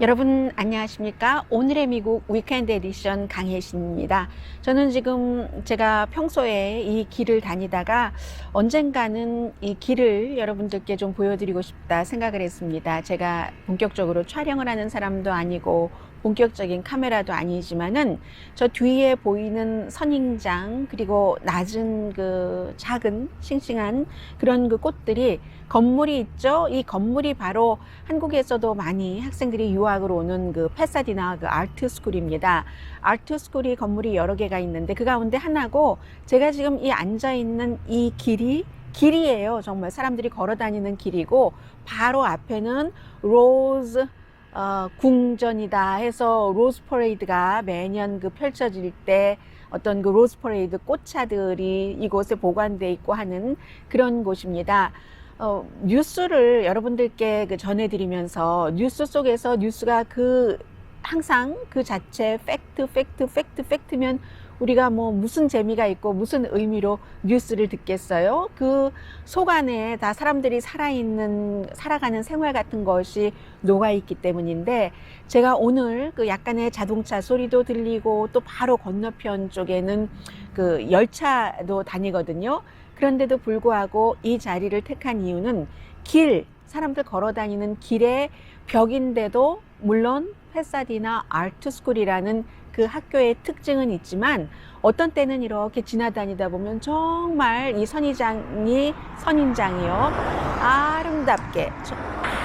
여러분 안녕하십니까? 오늘의 미국 위켄드 에디션 강혜신입니다. 저는 지금 제가 평소에 이 길을 다니다가 언젠가는 이 길을 여러분들께 좀 보여드리고 싶다 생각을 했습니다. 제가 본격적으로 촬영을 하는 사람도 아니고 본격적인 카메라도 아니지만은 저 뒤에 보이는 선인장 그리고 낮은 그 작은 싱싱한 그런 그 꽃들이 건물이 있죠. 이 건물이 바로 한국에서도 많이 학생들이 유학으로 오는 그 파사디나 그 아트 스쿨입니다. 아트 스쿨이 건물이 여러 개가 있는데 그 가운데 하나고 제가 지금 이 앉아 있는 이 길이에요. 정말 사람들이 걸어 다니는 길이고 바로 앞에는 로즈 궁전이다 해서 로즈 퍼레이드가 매년 그 펼쳐질 때 어떤 그 로즈 퍼레이드 꽃차들이 이곳에 보관돼 있고 하는 그런 곳입니다. 뉴스를 여러분들께 전해드리면서 뉴스 속에서 뉴스가 항상 그 자체 팩트면 우리가 뭐 무슨 재미가 있고 무슨 의미로 뉴스를 듣겠어요? 그 속 안에 다 사람들이 살아가는 생활 같은 것이 녹아있기 때문인데 제가 오늘 그 약간의 자동차 소리도 들리고 또 바로 건너편 쪽에는 그 열차도 다니거든요. 그런데도 불구하고 이 자리를 택한 이유는 사람들 걸어 다니는 길의 벽인데도 물론 파사디나 아트 스쿨이라는 그 학교의 특징은 있지만 어떤 때는 이렇게 지나다니다 보면 정말 이 선인장이요.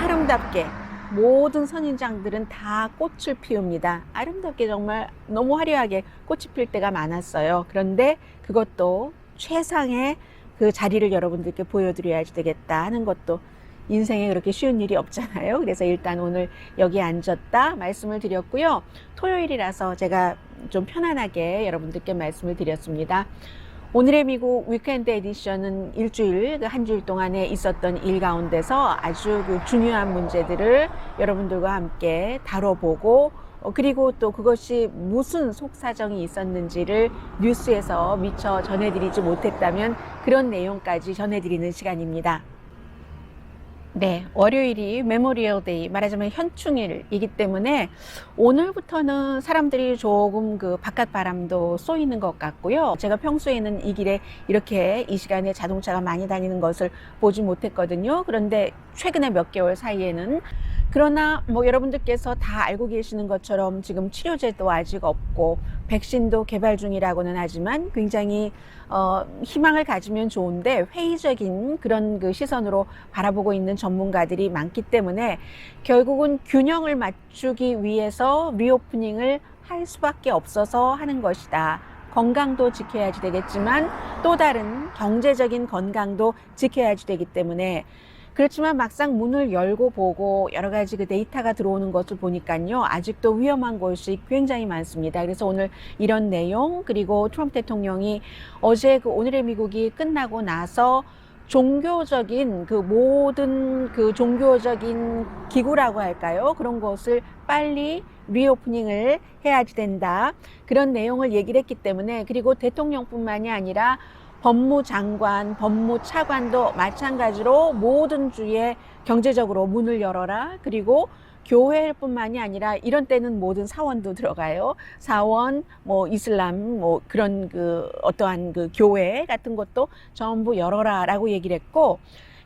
아름답게 모든 선인장들은 다 꽃을 피웁니다. 아름답게 정말 너무 화려하게 꽃이 필 때가 많았어요. 그런데 그것도 최상의 그 자리를 여러분들께 보여드려야지 되겠다 하는 것도 인생에 그렇게 쉬운 일이 없잖아요. 그래서 일단 오늘 여기 앉았다 말씀을 드렸고요. 토요일이라서 제가 좀 편안하게 여러분들께 말씀을 드렸습니다. 오늘의 미국 위켄드 에디션은 한 주일 동안에 있었던 일 가운데서 아주 그 중요한 문제들을 여러분들과 함께 다뤄보고 그리고 또 그것이 무슨 속사정이 있었는지를 뉴스에서 미처 전해드리지 못했다면 그런 내용까지 전해드리는 시간입니다. 네, 월요일이 메모리얼 데이, 말하자면 현충일이기 때문에 오늘부터는 사람들이 조금 그 바깥 바람도 쏘이는 것 같고요. 제가 평소에는 이 길에 이렇게 이 시간에 자동차가 많이 다니는 것을 보지 못했거든요. 그런데 최근에 몇 개월 사이에는 그러나 뭐 여러분들께서 다 알고 계시는 것처럼 지금 치료제도 아직 없고 백신도 개발 중이라고는 하지만 굉장히 희망을 가지면 좋은데 회의적인 그런 그 시선으로 바라보고 있는 전문가들이 많기 때문에 결국은 균형을 맞추기 위해서 리오프닝을 할 수밖에 없어서 하는 것이다. 건강도 지켜야지 되겠지만 또 다른 경제적인 건강도 지켜야지 되기 때문에 그렇지만 막상 문을 열고 보고 여러 가지 그 데이터가 들어오는 것을 보니까요. 아직도 위험한 곳이 굉장히 많습니다. 그래서 오늘 이런 내용 그리고 트럼프 대통령이 어제 오늘의 미국이 끝나고 나서 종교적인 모든 종교적인 기구라고 할까요? 그런 것을 빨리 리오프닝을 해야지 된다. 그런 내용을 얘기를 했기 때문에 그리고 대통령뿐만이 아니라 법무장관, 법무차관도 마찬가지로 모든 주에 경제적으로 문을 열어라. 그리고 교회뿐만이 아니라 이런 때는 모든 사원도 들어가요. 사원, 이슬람, 그런 어떠한 교회 같은 것도 전부 열어라라고 얘기를 했고,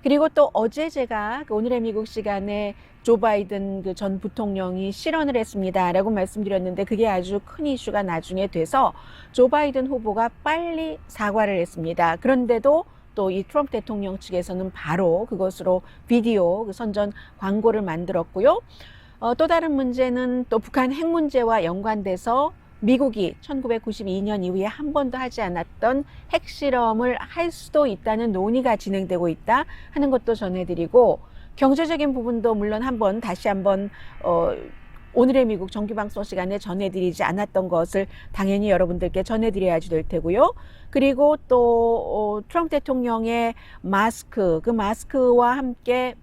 그리고 또 어제 제가 오늘의 미국 시간에 조 바이든 전 부통령이 실언을 했습니다라고 말씀드렸는데 그게 아주 큰 이슈가 나중에 돼서 조 바이든 후보가 빨리 사과를 했습니다. 그런데도 또 이 트럼프 대통령 측에서는 바로 그것으로 비디오 선전 광고를 만들었고요. 또 다른 문제는 또 북한 핵 문제와 연관돼서 미국이 1992년 이후에 한 번도 하지 않았던 핵실험을 할 수도 있다는 논의가 진행되고 있다 하는 것도 전해드리고 경제적인 부분도 물론 다시 한번 오늘의 미국 정규방송 시간에 전해드리지 않았던 것을 당연히 여러분들께 전해드려야지 될 테고요. 그리고 또 트럼프 대통령의 마스크와 함께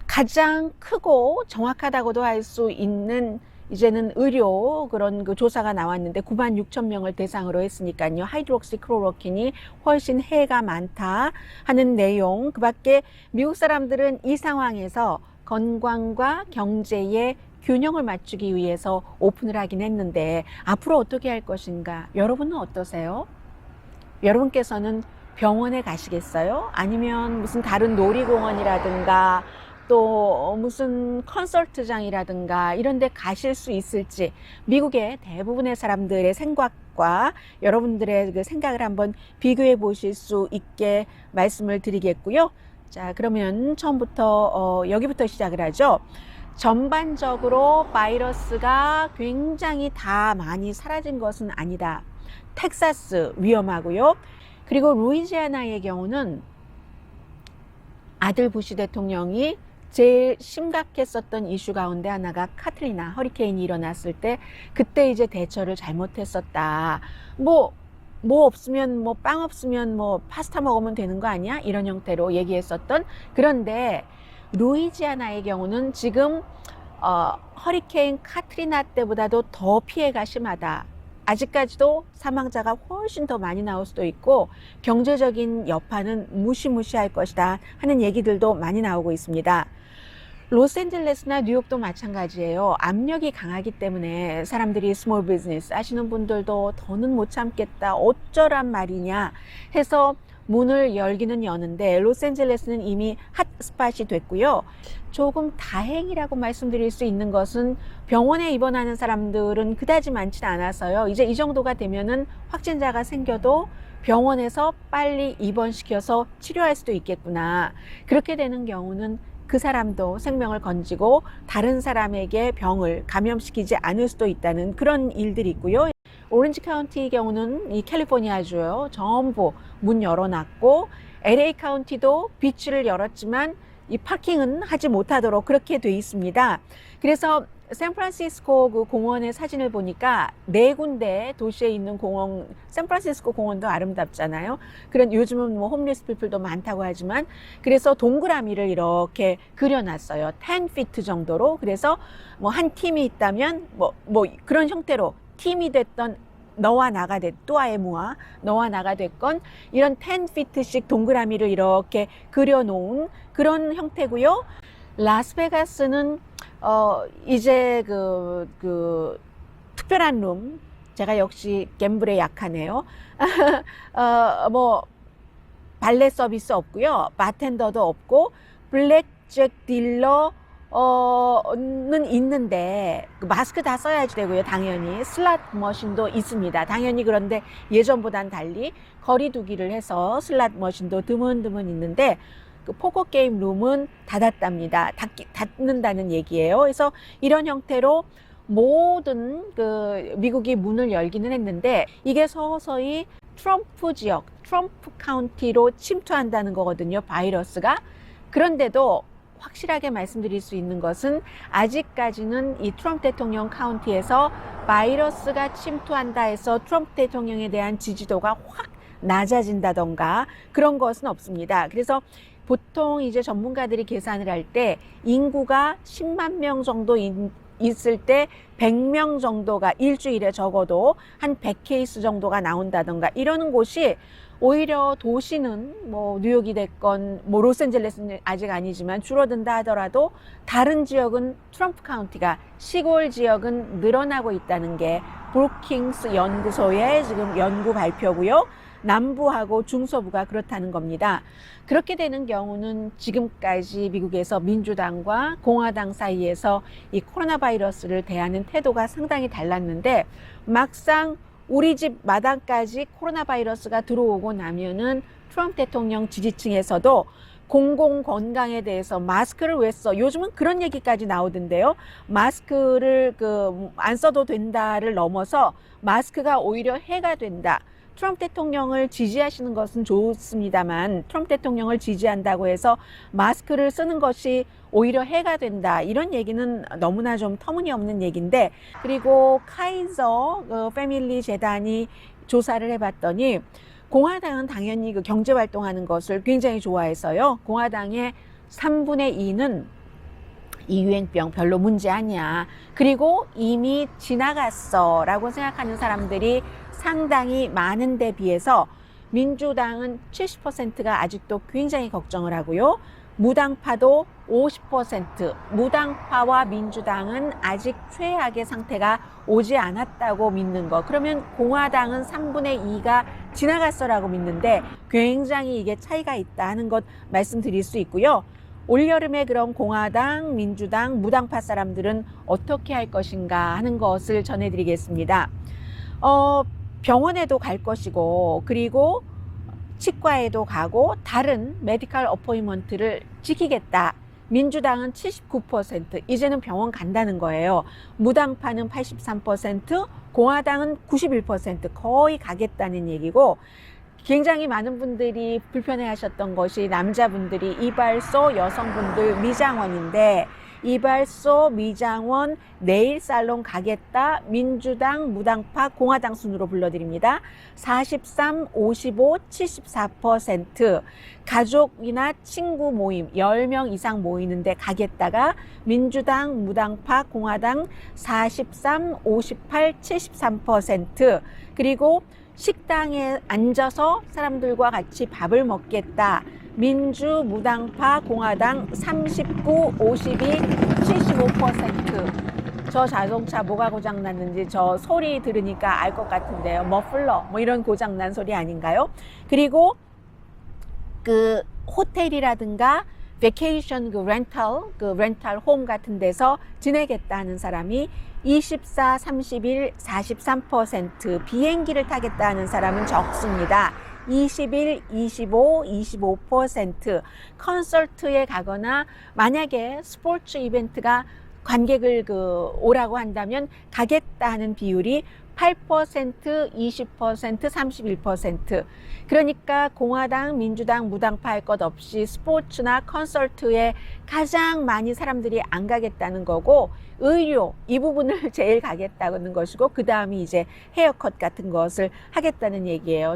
가장 크고 정확하다고도 할 수 있는 이제는 의료 그런 조사가 나왔는데 96,000명을 대상으로 했으니까요. 하이드록시클로로킨이 훨씬 해가 많다 하는 내용. 그 밖에 미국 사람들은 이 상황에서 건강과 경제의 균형을 맞추기 위해서 오픈을 하긴 했는데 앞으로 어떻게 할 것인가? 여러분은 어떠세요? 여러분께서는 병원에 가시겠어요? 아니면 무슨 다른 놀이공원이라든가 또 무슨 컨설트장이라든가 이런 데 가실 수 있을지 미국의 대부분의 사람들의 생각과 여러분들의 그 생각을 한번 비교해 보실 수 있게 말씀을 드리겠고요. 자, 그러면 처음부터 여기부터 시작을 하죠. 전반적으로 바이러스가 굉장히 다 많이 사라진 것은 아니다. 텍사스 위험하고요. 그리고 루이지애나의 경우는 아들 부시 대통령이 제일 심각했었던 이슈 가운데 하나가 카트리나 허리케인이 일어났을 때 그때 이제 대처를 잘못했었다. 뭐 없으면 뭐 빵 없으면 뭐 파스타 먹으면 되는 거 아니야? 이런 형태로 얘기했었던. 그런데 루이지아나의 경우는 지금 허리케인 카트리나 때보다도 더 피해가 심하다. 아직까지도 사망자가 훨씬 더 많이 나올 수도 있고 경제적인 여파는 무시무시할 것이다 하는 얘기들도 많이 나오고 있습니다. 로스앤젤레스나 뉴욕도 마찬가지예요. 압력이 강하기 때문에 사람들이 스몰 비즈니스 하시는 분들도 더는 못 참겠다, 어쩌란 말이냐 해서 문을 열기는 여는데 로스앤젤레스는 이미 핫스팟이 됐고요. 조금 다행이라고 말씀드릴 수 있는 것은 병원에 입원하는 사람들은 그다지 많지는 않아서요. 이제 이 정도가 되면은 확진자가 생겨도 병원에서 빨리 입원시켜서 치료할 수도 있겠구나. 그렇게 되는 경우는 그 사람도 생명을 건지고 다른 사람에게 병을 감염시키지 않을 수도 있다는 그런 일들이 있고요. 오렌지 카운티의 경우는 이 캘리포니아주요. 전부 문 열어놨고 LA 카운티도 비치를 열었지만 이 파킹은 하지 못하도록 그렇게 돼 있습니다. 그래서 샌프란시스코 그 공원의 사진을 보니까 네 군데 도시에 있는 공원, 샌프란시스코 공원도 아름답잖아요. 그런 요즘은 뭐 홈리스 피플도 많다고 하지만 그래서 동그라미를 이렇게 그려놨어요. 10피트 정도로. 그래서 뭐 한 팀이 있다면 뭐 그런 형태로 팀이 됐던 너와 나가 또아의 무아 너와 나가 됐건 이런 10피트씩 동그라미를 이렇게 그려놓은 그런 형태고요. 라스베가스는 이제 그 특별한 룸, 제가 역시 갬블에 약하네요. 뭐 발레 서비스 없고요, 바텐더도 없고 블랙잭 딜러 는 있는데 마스크 다 써야지 되고요. 당연히 슬롯 머신도 있습니다. 당연히. 그런데 예전보단 달리 거리 두기를 해서 슬롯 머신도 드문드문 있는데 그 포커 게임 룸은 닫았답니다. 닫는다는 얘기예요. 그래서 이런 형태로 모든 그 미국이 문을 열기는 했는데 이게 서서히 트럼프 지역, 트럼프 카운티로 침투한다는 거거든요. 바이러스가. 그런데도 확실하게 말씀드릴 수 있는 것은 아직까지는 이 트럼프 대통령 카운티에서 바이러스가 침투한다 해서 트럼프 대통령에 대한 지지도가 확 낮아진다던가 그런 것은 없습니다. 그래서 보통 이제 전문가들이 계산을 할 때 인구가 10만 명 정도 있을 때 100명 정도가 일주일에 적어도 한 100케이스 정도가 나온다던가 이러는 곳이 오히려 도시는 뭐 뉴욕이 됐건 뭐 로스앤젤레스는 아직 아니지만 줄어든다 하더라도 다른 지역은 트럼프 카운티가 시골 지역은 늘어나고 있다는 게 브루킹스 연구소의 지금 연구 발표고요. 남부하고 중서부가 그렇다는 겁니다. 그렇게 되는 경우는 지금까지 미국에서 민주당과 공화당 사이에서 이 코로나 바이러스를 대하는 태도가 상당히 달랐는데 막상 우리 집 마당까지 코로나 바이러스가 들어오고 나면은 트럼프 대통령 지지층에서도 공공 건강에 대해서 마스크를 왜 써? 요즘은 그런 얘기까지 나오던데요. 마스크를 안 써도 된다를 넘어서 마스크가 오히려 해가 된다. 트럼프 대통령을 지지하시는 것은 좋습니다만 트럼프 대통령을 지지한다고 해서 마스크를 쓰는 것이 오히려 해가 된다. 이런 얘기는 너무나 좀 터무니없는 얘기인데, 그리고 카이저 패밀리 재단이 조사를 해봤더니 공화당은 당연히 그 경제 활동하는 것을 굉장히 좋아해서요. 공화당의 3분의 2는 이 유행병 별로 문제 아니야. 그리고 이미 지나갔어 라고 생각하는 사람들이 상당히 많은 데 비해서 민주당은 70%가 아직도 굉장히 걱정을 하고요. 무당파도 50%, 무당파와 민주당은 아직 최악의 상태가 오지 않았다고 믿는 거. 그러면 공화당은 3분의 2가 지나갔어라고 믿는데 굉장히 이게 차이가 있다 하는 것 말씀드릴 수 있고요. 올여름에 그럼 공화당, 민주당, 무당파 사람들은 어떻게 할 것인가 하는 것을 전해드리겠습니다. 병원에도 갈 것이고, 그리고 치과에도 가고 다른 메디컬 어포인먼트를 지키겠다. 민주당은 79%, 이제는 병원 간다는 거예요. 무당파는 83%, 공화당은 91%, 거의 가겠다는 얘기고, 굉장히 많은 분들이 불편해 하셨던 것이 남자분들이 이발소, 여성분들 미장원인데, 이발소, 미장원, 네일 살론 가겠다. 민주당, 무당파, 공화당 순으로 불러드립니다. 43, 55, 74%. 가족이나 친구 모임 10명 이상 모이는데 가겠다가 민주당, 무당파, 공화당 43, 58, 73%. 그리고 식당에 앉아서 사람들과 같이 밥을 먹겠다. 민주, 무당파, 공화당 39, 52, 75%. 저 자동차 뭐가 고장났는지 저 소리 들으니까 알 것 같은데요. 머플러 뭐 이런 고장난 소리 아닌가요? 그리고 그 호텔이라든가 베케이션 렌탈 홈 같은 데서 지내겠다 하는 사람이 24, 31, 43%, 비행기를 타겠다 하는 사람은 적습니다. 21, 25, 25%, 콘서트에 가거나 만약에 스포츠 이벤트가 관객을 오라고 한다면 가겠다 하는 비율이 8%, 20%, 31%. 그러니까 공화당, 민주당, 무당파 할 것 없이 스포츠나 콘서트에 가장 많이 사람들이 안 가겠다는 거고, 의료 이 부분을 제일 가겠다는 것이고, 그 다음이 이제 헤어컷 같은 것을 하겠다는 얘기예요.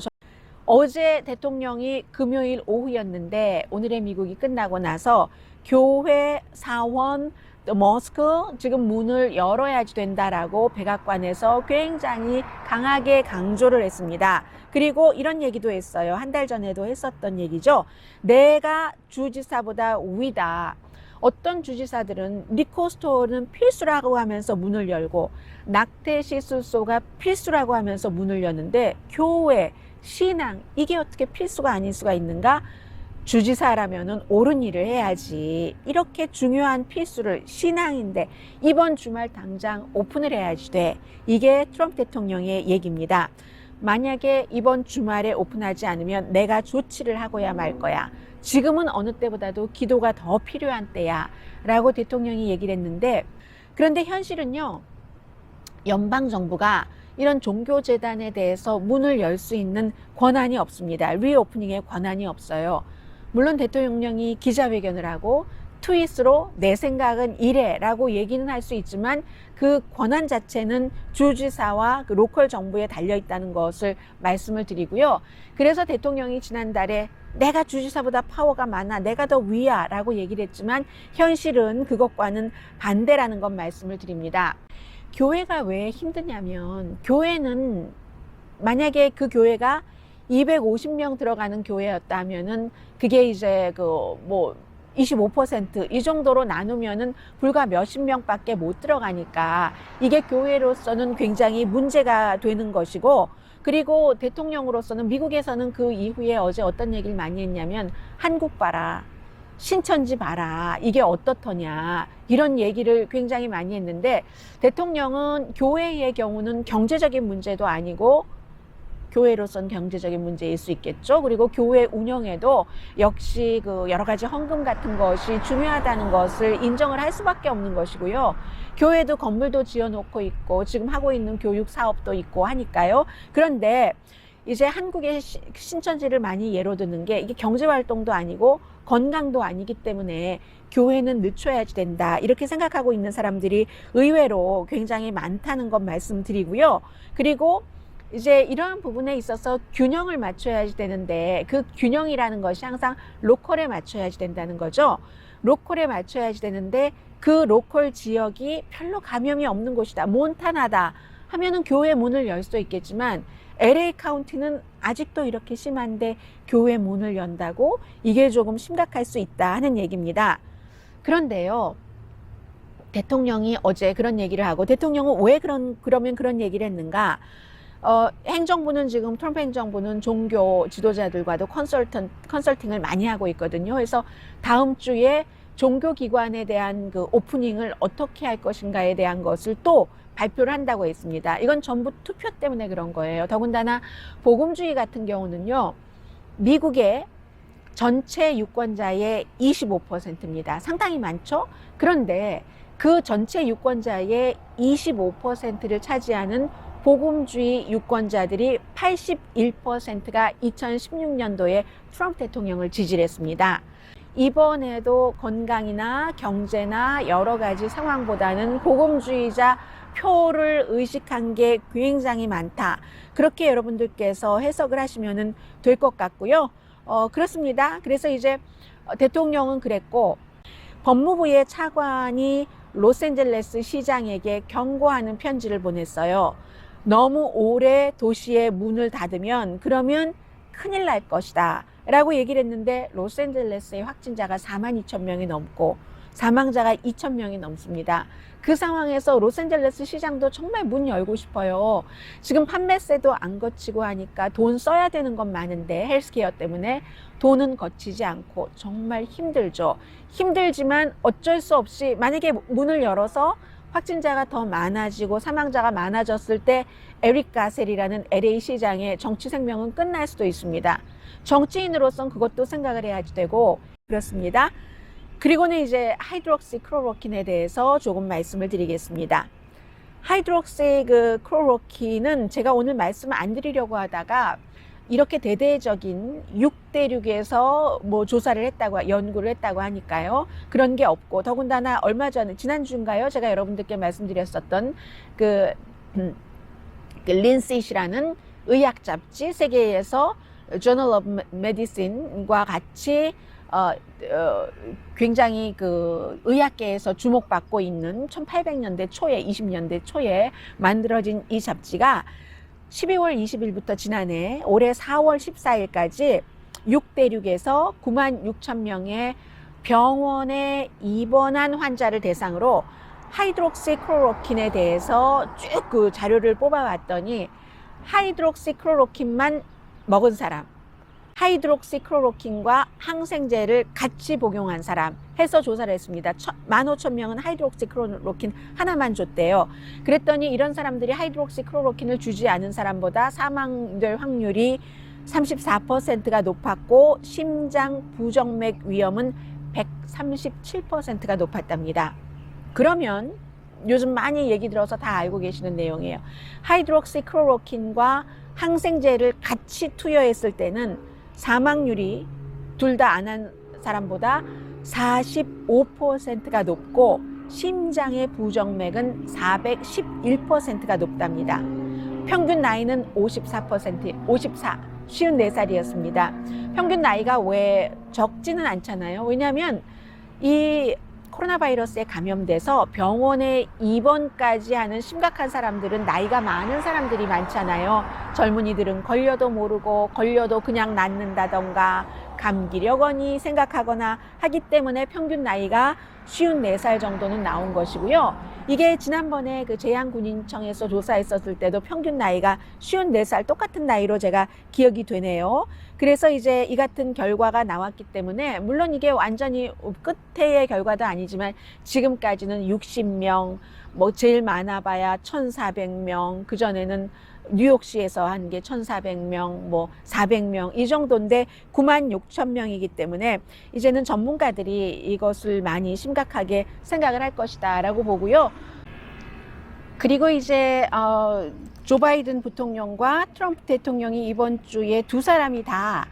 어제 대통령이 금요일 오후였는데 오늘의 미국이 끝나고 나서 교회, 사원, 머스크 지금 문을 열어야지 된다라고 백악관에서 굉장히 강하게 강조를 했습니다. 그리고 이런 얘기도 했어요. 한 달 전에도 했었던 얘기죠. 내가 주지사보다 위다. 어떤 주지사들은 리코스토어는 필수라고 하면서 문을 열고 낙태 시술소가 필수라고 하면서 문을 여는데 교회, 신앙 이게 어떻게 필수가 아닐 수가 있는가? 주지사라면은 옳은 일을 해야지. 이렇게 중요한 필수를 신앙인데 이번 주말 당장 오픈을 해야지 돼. 이게 트럼프 대통령의 얘기입니다. 만약에 이번 주말에 오픈하지 않으면 내가 조치를 하고야 말 거야. 지금은 어느 때보다도 기도가 더 필요한 때야 라고 대통령이 얘기를 했는데, 그런데 현실은요, 연방정부가 이런 종교재단에 대해서 문을 열 수 있는 권한이 없습니다. 리오프닝의 권한이 없어요. 물론 대통령이 기자회견을 하고 트윗으로 내 생각은 이래 라고 얘기는 할 수 있지만 그 권한 자체는 주지사와 그 로컬 정부에 달려있다는 것을 말씀을 드리고요. 그래서 대통령이 지난달에 내가 주지사보다 파워가 많아, 내가 더 위야 라고 얘기를 했지만 현실은 그것과는 반대라는 것 말씀을 드립니다. 교회가 왜 힘드냐면, 교회는 만약에 그 교회가 250명 들어가는 교회였다면은 그게 이제 25% 이 정도로 나누면은 불과 몇십 명밖에 못 들어가니까 이게 교회로서는 굉장히 문제가 되는 것이고, 그리고 대통령으로서는 미국에서는 그 이후에 어제 어떤 얘기를 많이 했냐면 한국 봐라, 신천지 봐라, 이게 어떻더냐 이런 얘기를 굉장히 많이 했는데, 대통령은 교회의 경우는 경제적인 문제도 아니고 교회로서는 경제적인 문제일 수 있겠죠. 그리고 교회 운영에도 역시 여러 가지 헌금 같은 것이 중요하다는 것을 인정을 할 수밖에 없는 것이고요. 교회도 건물도 지어놓고 있고 지금 하고 있는 교육 사업도 있고 하니까요. 그런데 이제 한국의 신천지를 많이 예로 드는 게 이게 경제활동도 아니고 건강도 아니기 때문에 교회는 늦춰야지 된다 이렇게 생각하고 있는 사람들이 의외로 굉장히 많다는 것 말씀드리고요. 그리고 이제 이러한 부분에 있어서 균형을 맞춰야지 되는데 그 균형이라는 것이 항상 로컬에 맞춰야지 된다는 거죠. 로컬에 맞춰야지 되는데 그 로컬 지역이 별로 감염이 없는 곳이다, 몬타나다 하면은 교회 문을 열 수 있겠지만 LA 카운티는 아직도 이렇게 심한데 교회 문을 연다고? 이게 조금 심각할 수 있다 하는 얘기입니다. 그런데요, 대통령이 어제 그런 얘기를 하고, 대통령은 왜 그러면 그런 얘기를 했는가? 행정부는 지금 트럼프 행정부는 종교 지도자들과도 컨설팅을 많이 하고 있거든요. 그래서 다음 주에 종교기관에 대한 그 오프닝을 어떻게 할 것인가에 대한 것을 또 발표를 한다고 했습니다. 이건 전부 투표 때문에 그런 거예요. 더군다나 복음주의 같은 경우는요, 미국의 전체 유권자의 25%입니다. 상당히 많죠? 그런데 그 전체 유권자의 25%를 차지하는 복음주의 유권자들이 81%가 2016년도에 트럼프 대통령을 지지를 했습니다. 이번에도 건강이나 경제나 여러 가지 상황보다는 복음주의자 표를 의식한 게 굉장히 많다. 그렇게 여러분들께서 해석을 하시면 될 것 같고요. 그렇습니다. 그래서 이제 대통령은 그랬고, 법무부의 차관이 로스앤젤레스 시장에게 경고하는 편지를 보냈어요. 너무 오래 도시의 문을 닫으면 그러면 큰일 날 것이다 라고 얘기를 했는데, 로스앤젤레스의 확진자가 42,000명이 넘고 사망자가 2,000명이 넘습니다. 그 상황에서 로스앤젤레스 시장도 정말 문 열고 싶어요. 지금 판매세도 안 거치고 하니까 돈 써야 되는 건 많은데, 헬스케어 때문에 돈은 거치지 않고 정말 힘들죠. 힘들지만 어쩔 수 없이, 만약에 문을 열어서 확진자가 더 많아지고 사망자가 많아졌을 때 에릭 가셀이라는 LA 시장의 정치 생명은 끝날 수도 있습니다. 정치인으로선 그것도 생각을 해야 되고, 그렇습니다. 그리고는 이제 하이드록시클로로킨에 대해서 조금 말씀을 드리겠습니다. 하이드록시클로로킨은 제가 오늘 말씀을 안 드리려고 하다가, 이렇게 대대적인 6대륙에서 뭐 조사를 했다고, 연구를 했다고 하니까요. 그런 게 없고, 더군다나 얼마 전에, 지난주인가요? 제가 여러분들께 말씀드렸었던 그 린셋이라는 의학 잡지, 세계에서 Journal of Medicine과 같이 굉장히 그 의학계에서 주목받고 있는 1800년대 초에, 20년대 초에 만들어진 이 잡지가 12월 20일부터 지난해 올해 4월 14일까지 6대륙에서 96,000명의 병원에 입원한 환자를 대상으로 하이드록시클로로킨에 대해서 쭉 그 자료를 뽑아왔더니, 하이드록시클로로킨만 먹은 사람, 하이드록시클로로킨과 항생제를 같이 복용한 사람 해서 조사를 했습니다. 15,000명은 하이드록시클로로킨 하나만 줬대요. 그랬더니 이런 사람들이 하이드록시클로로킨을 주지 않은 사람보다 사망될 확률이 34%가 높았고, 심장 부정맥 위험은 137%가 높았답니다. 그러면 요즘 많이 얘기 들어서 다 알고 계시는 내용이에요. 하이드록시클로로킨과 항생제를 같이 투여했을 때는 사망률이 둘 다 안 한 사람보다 45%가 높고, 심장의 부정맥은 411%가 높답니다. 평균 나이는 54살이었습니다. 평균 나이가 왜 적지는 않잖아요. 왜냐하면 이 코로나 바이러스에 감염돼서 병원에 입원까지 하는 심각한 사람들은 나이가 많은 사람들이 많잖아요. 젊은이들은 걸려도 모르고, 걸려도 그냥 낫는다던가 감기려거니 생각하거나 하기 때문에 평균 나이가 54살 정도는 나온 것이고요. 이게 지난번에 그 제양군인청에서 조사했었을 때도 평균 나이가 54살, 똑같은 나이로 제가 기억이 되네요. 그래서 이제 이 같은 결과가 나왔기 때문에, 물론 이게 완전히 끝의 결과도 아니지만 지금까지는 60명, 뭐 제일 많아봐야 1,400명, 그전에는 뉴욕시에서 한 게 1,400명, 뭐 400명 이 정도인데 96,000명이기 때문에 이제는 전문가들이 이것을 많이 심각하게 생각을 할 것이다 라고 보고요. 그리고 이제 조 바이든 부통령과 트럼프 대통령이 이번 주에 두 사람이 다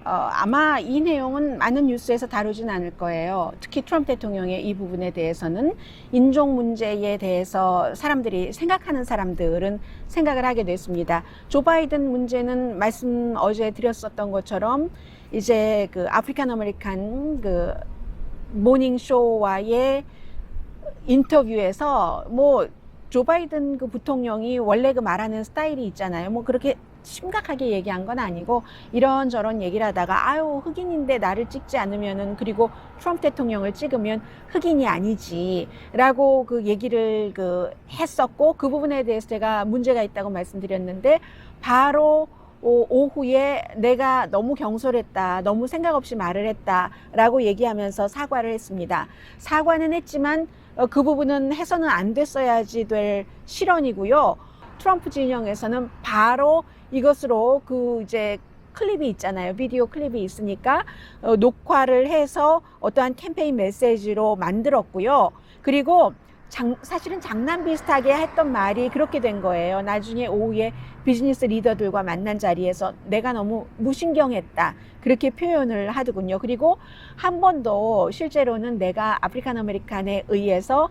아마 이 내용은 많은 뉴스에서 다루진 않을 거예요. 특히 트럼프 대통령의 이 부분에 대해서는, 인종 문제에 대해서 사람들이 생각하는 사람들은 생각을 하게 됐습니다. 조 바이든 문제는 말씀 어제 드렸었던 것처럼 이제 그 아프리칸 아메리칸 그 모닝쇼와의 인터뷰에서 뭐 조 바이든 그 부통령이 원래 그 말하는 스타일이 있잖아요. 뭐 그렇게 심각하게 얘기한 건 아니고 이런저런 얘기를 하다가 아유 흑인인데 나를 찍지 않으면은 그리고 트럼프 대통령을 찍으면 흑인이 아니지 라고 그 얘기를 했었고 그 부분에 대해서 제가 문제가 있다고 말씀드렸는데 바로 오후에 내가 너무 경솔했다, 너무 생각 없이 말을 했다 라고 얘기하면서 사과를 했습니다. 사과는 했지만 그 부분은 해서는 안 됐어야지 될 실언이고요. 트럼프 진영에서는 바로 이것으로 이제 클립이 있잖아요. 비디오 클립이 있으니까 녹화를 해서 어떠한 캠페인 메시지로 만들었고요. 그리고 사실은 장난 비슷하게 했던 말이 그렇게 된 거예요. 나중에 오후에 비즈니스 리더들과 만난 자리에서 내가 너무 무신경했다. 그렇게 표현을 하더군요. 그리고 한 번도 실제로는 내가 아프리칸 아메리칸에 의해서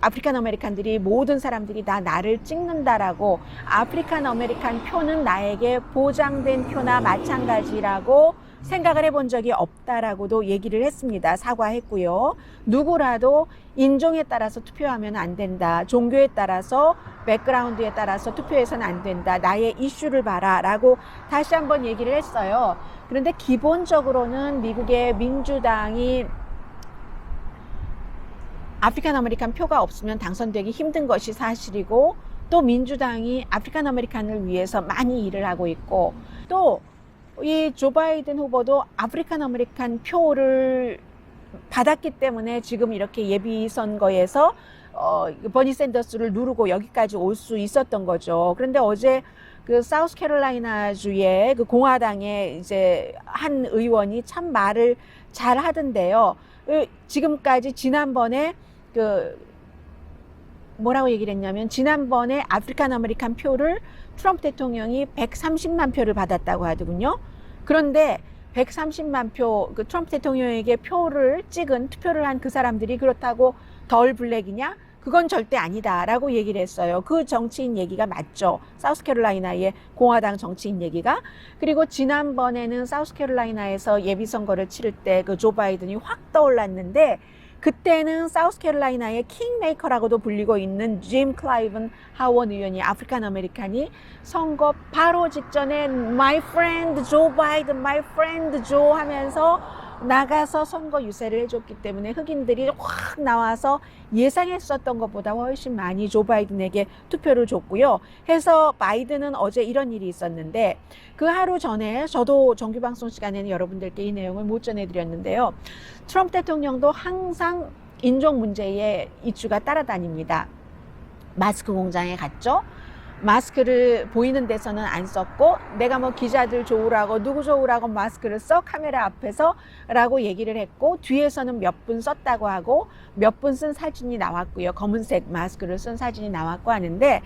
아프리칸 아메리칸들이 모든 사람들이 다 나를 찍는다라고 아프리칸 아메리칸 표는 나에게 보장된 표나 마찬가지라고 생각을 해본 적이 없다라고도 얘기를 했습니다. 사과했고요. 누구라도 인종에 따라서 투표하면 안 된다. 종교에 따라서 백그라운드에 따라서 투표해서는 안 된다. 나의 이슈를 봐라 라고 다시 한번 얘기를 했어요. 그런데 기본적으로는 미국의 민주당이 아프리칸 아메리칸 표가 없으면 당선되기 힘든 것이 사실이고 또 민주당이 아프리칸 아메리칸을 위해서 많이 일을 하고 있고 또 이 조 바이든 후보도 아프리칸 아메리칸 표를 받았기 때문에 지금 이렇게 예비 선거에서 버니 샌더스를 누르고 여기까지 올 수 있었던 거죠. 그런데 어제 사우스캐롤라이나 주의 공화당의 이제 한 의원이 참 말을 잘 하던데요. 지금까지 지난번에 뭐라고 얘기를 했냐면 지난번에 아프리칸 아메리칸 표를 트럼프 대통령이 130만 표를 받았다고 하더군요. 그런데 130만 표, 트럼프 대통령에게 투표를 한 그 사람들이 그렇다고 덜 블랙이냐? 그건 절대 아니다라고 얘기를 했어요. 그 정치인 얘기가 맞죠. 사우스캐롤라이나의 공화당 정치인 얘기가. 그리고 지난번에는 사우스캐롤라이나에서 예비선거를 치를 때 조 바이든이 확 떠올랐는데 그때는 사우스캐롤라이나의 킹메이커라고도 불리고 있는 짐 클라이븐 하원 의원이 아프리칸 아메리칸이 선거 바로 직전에 My friend Joe Biden, my friend Joe 하면서 나가서 선거 유세를 해줬기 때문에 흑인들이 확 나와서 예상했었던 것보다 훨씬 많이 조 바이든에게 투표를 줬고요. 해서 바이든은 어제 이런 일이 있었는데 그 하루 전에 저도 정규방송 시간에는 여러분들께 이 내용을 못 전해드렸는데요. 트럼프 대통령도 항상 인종 문제에 이슈가 따라다닙니다. 마스크 공장에 갔죠. 마스크를 보이는 데서는 안 썼고 내가 뭐 기자들 좋으라고 누구 좋으라고 마스크를 써 카메라 앞에서 라고 얘기를 했고 뒤에서는 몇 분 썼다고 하고 몇 분 쓴 사진이 나왔고요. 검은색 마스크를 쓴 사진이 나왔고 하는데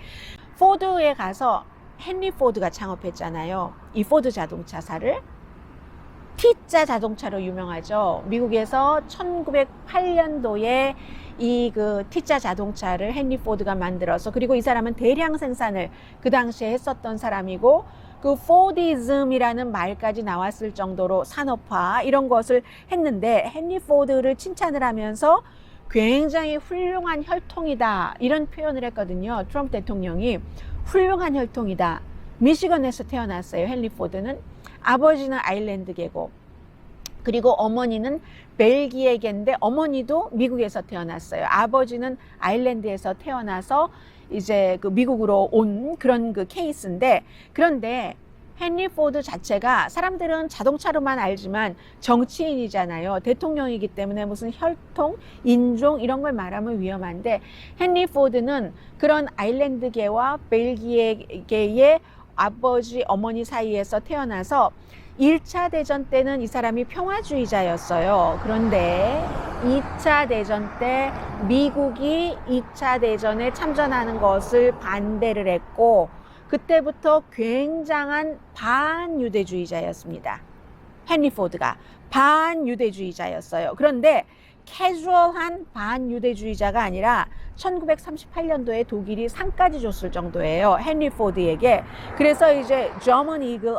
포드에 가서 헨리 포드가 창업했잖아요. 이 포드 자동차사를 T자 자동차로 유명하죠. 미국에서 1908년도에 이 T자 자동차를 헨리 포드가 만들어서 그리고 이 사람은 대량 생산을 그 당시에 했었던 사람이고 포디즘이라는 말까지 나왔을 정도로 산업화 이런 것을 했는데 헨리 포드를 칭찬을 하면서 굉장히 훌륭한 혈통이다 이런 표현을 했거든요. 트럼프 대통령이 훌륭한 혈통이다. 미시건에서 태어났어요. 헨리 포드는. 아버지는 아일랜드계고 그리고 어머니는 벨기에계인데 어머니도 미국에서 태어났어요. 아버지는 아일랜드에서 태어나서 이제 미국으로 온 그런 케이스인데 그런데 헨리 포드 자체가 사람들은 자동차로만 알지만 정치인이잖아요. 대통령이기 때문에 무슨 혈통, 인종 이런 걸 말하면 위험한데 헨리 포드는 그런 아일랜드계와 벨기에계의 아버지, 어머니 사이에서 태어나서 1차 대전 때는 이 사람이 평화주의자였어요. 그런데 2차 대전 때 미국이 2차 대전에 참전하는 것을 반대를 했고 그때부터 굉장한 반유대주의자였습니다. 헨리 포드가 반유대주의자였어요. 그런데 캐주얼한 반유대주의자가 아니라 1938년도에 독일이 상까지 줬을 정도예요. 헨리 포드에게. 그래서 이제 German Eagle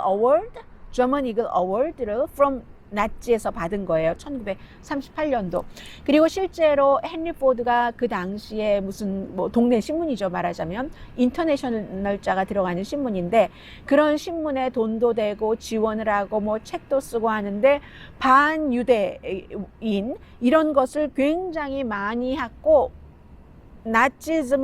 Award를 from 나치에서 받은 거예요. 1938년도. 그리고 실제로 헨리 포드가 그 당시에 무슨 뭐 동네 신문이죠, 말하자면 인터내셔널자가 들어가는 신문인데, 그런 신문에 돈도 대고 지원을 하고 뭐 책도 쓰고 하는데 반유대인 이런 것을 굉장히 많이 했고, 나치가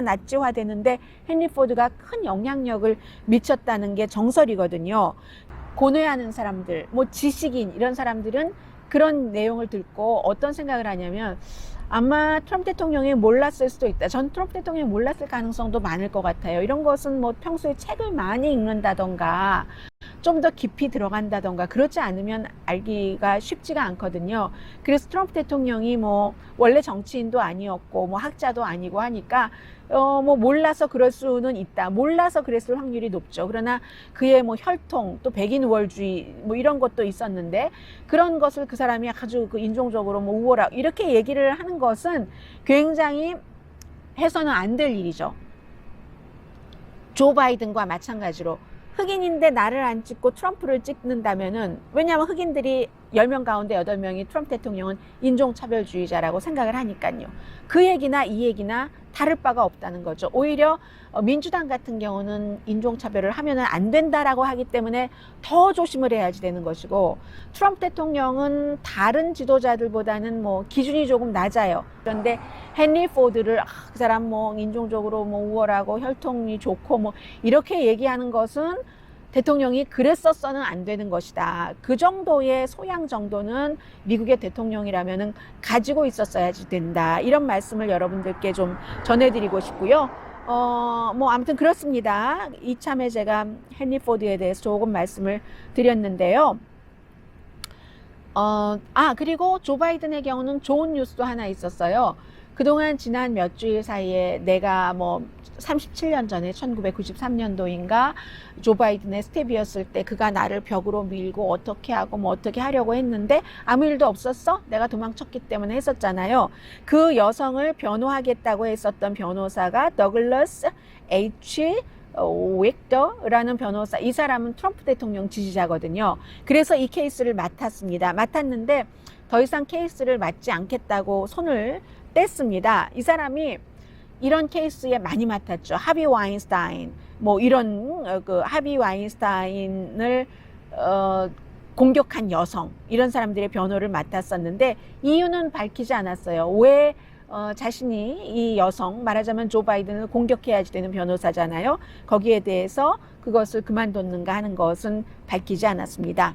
나치화되는데 헨리 포드가 큰 영향력을 미쳤다는 게 정설이거든요. 고뇌하는 사람들, 뭐 지식인 이런 사람들은 그런 내용을 듣고 어떤 생각을 하냐면, 아마 트럼프 대통령이 몰랐을 수도 있다. 전 트럼프 대통령이 몰랐을 가능성도 많을 것 같아요. 이런 것은 뭐 평소에 책을 많이 읽는다던가 좀 더 깊이 들어간다던가 그렇지 않으면 알기가 쉽지가 않거든요. 그래서 트럼프 대통령이 뭐 원래 정치인도 아니었고 뭐 학자도 아니고 하니까 뭐 몰라서 그럴 수는 있다. 몰라서 그랬을 확률이 높죠. 그러나 그의 뭐 혈통, 또 백인 우월주의 뭐 이런 것도 있었는데, 그런 것을 그 사람이 아주 그 인종적으로 뭐 우월하고 이렇게 얘기를 하는 것은 굉장히 해서는 안 될 일이죠. 조 바이든과 마찬가지로 흑인인데 나를 안 찍고 트럼프를 찍는다면은, 왜냐하면 흑인들이 10명 가운데 8명이 트럼프 대통령은 인종차별주의자라고 생각을 하니까요. 그 얘기나 이 얘기나 다를 바가 없다는 거죠. 오히려 민주당 같은 경우는 인종차별을 하면 안 된다라고 하기 때문에 더 조심을 해야지 되는 것이고, 트럼프 대통령은 다른 지도자들보다는 뭐 기준이 조금 낮아요. 그런데 헨리 포드를 그 사람 뭐 인종적으로 뭐 우월하고 혈통이 좋고 뭐 이렇게 얘기하는 것은 대통령이 그랬었어는 안 되는 것이다. 그 정도의 소양 정도는 미국의 대통령이라면은 가지고 있었어야지 된다. 이런 말씀을 여러분들께 좀 전해드리고 싶고요. 뭐 아무튼 그렇습니다. 이참에 제가 헨리 포드에 대해서 조금 말씀을 드렸는데요. 그리고 조 바이든의 경우는 좋은 뉴스도 하나 있었어요. 그동안 지난 몇 주일 사이에 내가 뭐 37년 전에 1993년도인가 조 바이든의 스텝이었을 때 그가 나를 벽으로 밀고 어떻게 하고 뭐 어떻게 하려고 했는데 아무 일도 없었어? 내가 도망쳤기 때문에 했었잖아요. 그 여성을 변호하겠다고 했었던 변호사가 더글러스 H. 웩더라는 변호사, 이 사람은 트럼프 대통령 지지자거든요. 그래서 이 케이스를 맡았습니다. 맡았는데 더 이상 케이스를 맡지 않겠다고 손을 뗐습니다. 이 사람이 이런 케이스에 많이 맡았죠. 하비 와인스타인, 뭐 이런 그 하비 와인스타인을 공격한 여성, 이런 사람들의 변호를 맡았었는데 이유는 밝히지 않았어요. 왜 자신이 이 여성, 말하자면 조 바이든을 공격해야지 되는 변호사잖아요. 거기에 대해서 그것을 그만뒀는가 하는 것은 밝히지 않았습니다.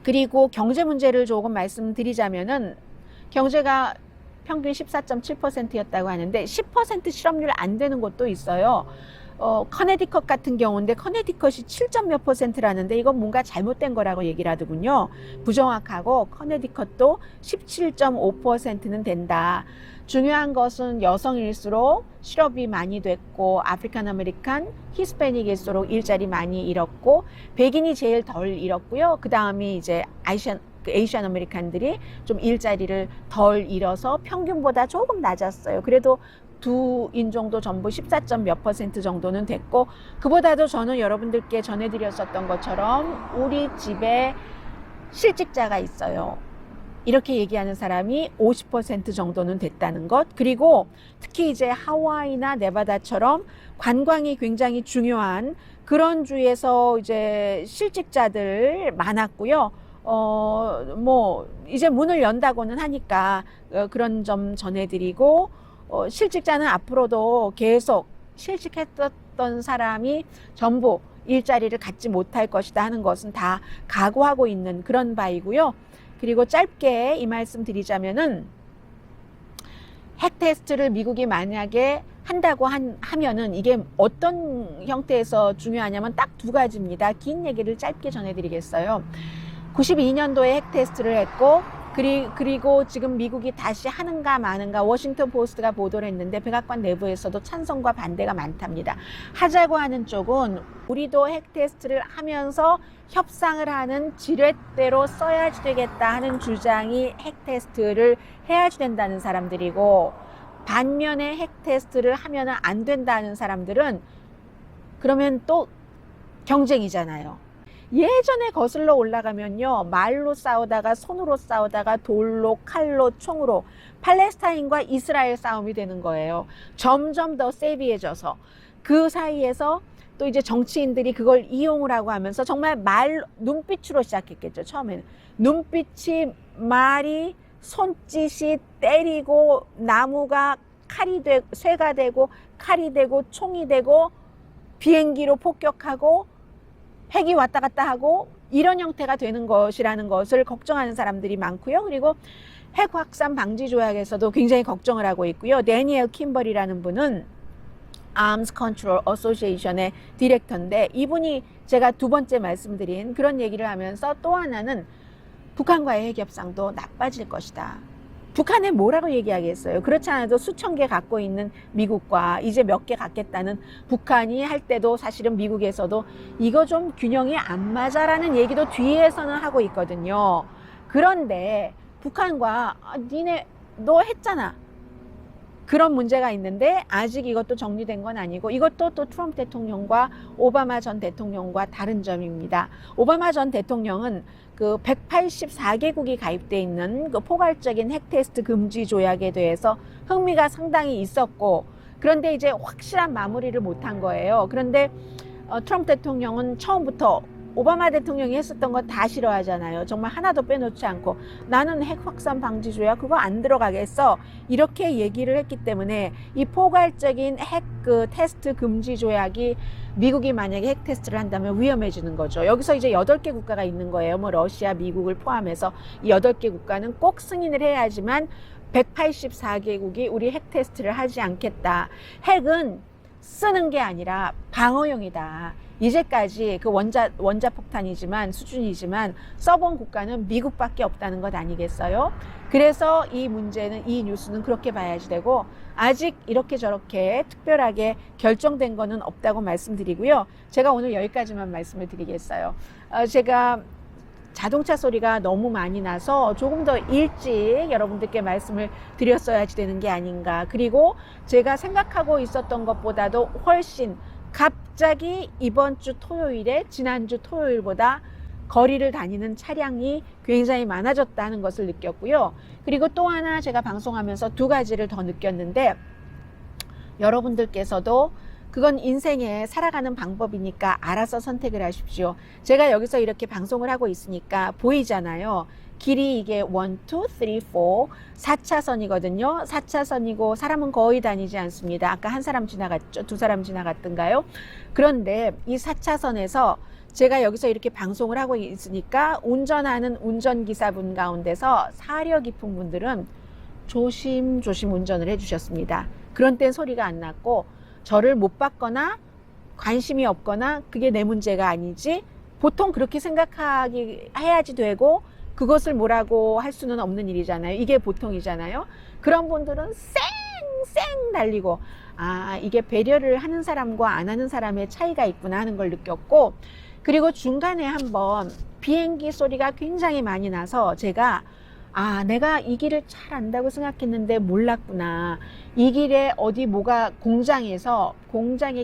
그리고 경제 문제를 조금 말씀드리자면은, 경제가 평균 14.7%였다고 하는데 10% 실업률 안 되는 곳도 있어요. 커네디컷 같은 경우인데 커네디컷이 7점 몇 %라는데 이건 뭔가 잘못된 거라고 얘기를 하더군요. 부정확하고 커네디컷도 17.5%는 된다. 중요한 것은 여성일수록 실업이 많이 됐고, 아프리칸 아메리칸, 히스패닉일수록 일자리 많이 잃었고, 백인이 제일 덜 잃었고요. 그 다음이 이제 에이시안 아메리칸들이 좀 일자리를 덜 잃어서 평균보다 조금 낮았어요. 그래도 두 인종도 전부 14점 몇 % 정도는 됐고, 그보다도 저는 여러분들께 전해드렸었던 것처럼 우리 집에 실직자가 있어요. 이렇게 얘기하는 사람이 50% 정도는 됐다는 것. 그리고 특히 이제 하와이나 네바다처럼 관광이 굉장히 중요한 그런 주에서 이제 실직자들 많았고요. 뭐 이제 문을 연다고는 하니까 그런 점 전해드리고, 실직자는 앞으로도 계속 실직했던 사람이 전부 일자리를 갖지 못할 것이다 하는 것은 다 각오하고 있는 그런 바이고요. 그리고 짧게 이 말씀 드리자면은, 핵 테스트를 미국이 만약에 한다고 하면은 이게 어떤 형태에서 중요하냐면 딱 두 가지입니다. 긴 얘기를 짧게 전해드리겠어요. 92년도에 핵 테스트를 했고, 그리고 지금 미국이 다시 하는가 마는가 워싱턴 포스트가 보도를 했는데 백악관 내부에서도 찬성과 반대가 많답니다. 하자고 하는 쪽은 우리도 핵 테스트를 하면서 협상을 하는 지렛대로 써야지 되겠다 하는 주장이 핵 테스트를 해야지 된다는 사람들이고, 반면에 핵 테스트를 하면 안 된다는 사람들은 그러면 또 경쟁이잖아요. 예전에 거슬러 올라가면요, 말로 싸우다가 손으로 싸우다가 돌로 칼로 총으로 팔레스타인과 이스라엘 싸움이 되는 거예요. 점점 더 세비해져서 그 사이에서 또 이제 정치인들이 그걸 이용을 하고 하면서 정말 눈빛으로 시작했겠죠. 처음에는 눈빛이, 말이, 손짓이, 때리고 나무가 쇠가 되고 칼이 되고 총이 되고 비행기로 폭격하고 핵이 왔다 갔다 하고 이런 형태가 되는 것이라는 것을 걱정하는 사람들이 많고요. 그리고 핵 확산 방지 조약에서도 굉장히 걱정을 하고 있고요. 데니엘 킴벌이라는 분은 Arms Control Association의 디렉터인데, 이분이 제가 두 번째 말씀드린 그런 얘기를 하면서 또 하나는 북한과의 핵 협상도 나빠질 것이다. 북한에 뭐라고 얘기하겠어요? 그렇지 않아도 수천 개 갖고 있는 미국과 이제 몇 개 갖겠다는 북한이 할 때도 사실은 미국에서도 이거 좀 균형이 안 맞아라는 얘기도 뒤에서는 하고 있거든요. 그런데 북한과 니네 너 했잖아. 그런 문제가 있는데 아직 이것도 정리된 건 아니고, 이것도 또 트럼프 대통령과 오바마 전 대통령과 다른 점입니다. 오바마 전 대통령은 그 184개국이 가입돼 있는 그 포괄적인 핵 테스트 금지 조약에 대해서 흥미가 상당히 있었고, 그런데 이제 확실한 마무리를 못한 거예요. 그런데 트럼프 대통령은 처음부터 오바마 대통령이 했었던 거 다 싫어하잖아요. 정말 하나도 빼놓지 않고 나는 핵 확산 방지 조약 그거 안 들어가겠어, 이렇게 얘기를 했기 때문에 이 포괄적인 핵 그 테스트 금지 조약이 미국이 만약에 핵 테스트를 한다면 위험해지는 거죠. 여기서 이제 8개 국가가 있는 거예요. 뭐 러시아, 미국을 포함해서 이 8개 국가는 꼭 승인을 해야지만 184개국이 우리 핵 테스트를 하지 않겠다. 핵은 쓰는 게 아니라 방어용이다. 이제까지 그 원자폭탄이지만 수준이지만 써본 국가는 미국밖에 없다는 것 아니겠어요? 그래서 이 문제는, 이 뉴스는 그렇게 봐야지 되고, 아직 이렇게 저렇게 특별하게 결정된 거는 없다고 말씀드리고요. 제가 오늘 여기까지만 말씀을 드리겠어요. 제가 자동차 소리가 너무 많이 나서 조금 더 일찍 여러분들께 말씀을 드렸어야지 되는 게 아닌가. 그리고 제가 생각하고 있었던 것보다도 훨씬 갑자기 이번 주 토요일에 지난주 토요일보다 거리를 다니는 차량이 굉장히 많아졌다는 것을 느꼈고요. 그리고 또 하나 제가 방송하면서 두 가지를 더 느꼈는데, 여러분들께서도 그건 인생에 살아가는 방법이니까 알아서 선택을 하십시오. 제가 여기서 이렇게 방송을 하고 있으니까 보이잖아요. 길이 이게 1, 2, 3, 4, 4차선이거든요. 4차선이고 사람은 거의 다니지 않습니다. 아까 한 사람 지나갔죠? 두 사람 지나갔던가요? 그런데 이 4차선에서 제가 여기서 이렇게 방송을 하고 있으니까 운전하는 운전기사분 가운데서 사려 깊은 분들은 조심조심 운전을 해주셨습니다. 그런 땐 소리가 안 났고, 저를 못 봤거나 관심이 없거나 그게 내 문제가 아니지, 보통 그렇게 해야지 되고 그것을 뭐라고 할 수는 없는 일이잖아요. 이게 보통이잖아요. 그런 분들은 쌩쌩 달리고, 아, 이게 배려를 하는 사람과 안 하는 사람의 차이가 있구나 하는 걸 느꼈고, 그리고 중간에 한번 비행기 소리가 굉장히 많이 나서 제가 내가 이 길을 잘 안다고 생각했는데 몰랐구나. 이 길에 어디 뭐가 공장에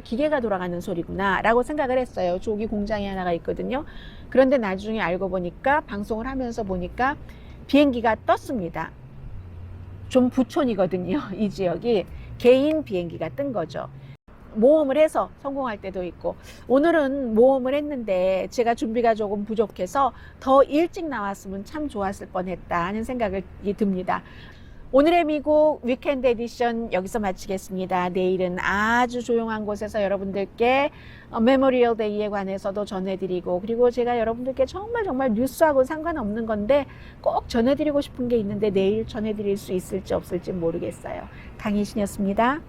기계가 돌아가는 소리구나 라고 생각을 했어요. 저기 공장이 하나가 있거든요. 그런데 나중에 알고 보니까, 방송을 하면서 보니까 비행기가 떴습니다. 좀 부촌이거든요. 이 지역이 개인 비행기가 뜬 거죠. 모험을 해서 성공할 때도 있고, 오늘은 모험을 했는데 제가 준비가 조금 부족해서 더 일찍 나왔으면 참 좋았을 뻔했다 하는 생각이 듭니다. 오늘의 미국 위켄드 에디션 여기서 마치겠습니다. 내일은 아주 조용한 곳에서 여러분들께 메모리얼 데이에 관해서도 전해드리고, 그리고 제가 여러분들께 정말 뉴스하고 상관없는 건데 꼭 전해드리고 싶은 게 있는데 내일 전해드릴 수 있을지 없을지 모르겠어요. 강희신이었습니다.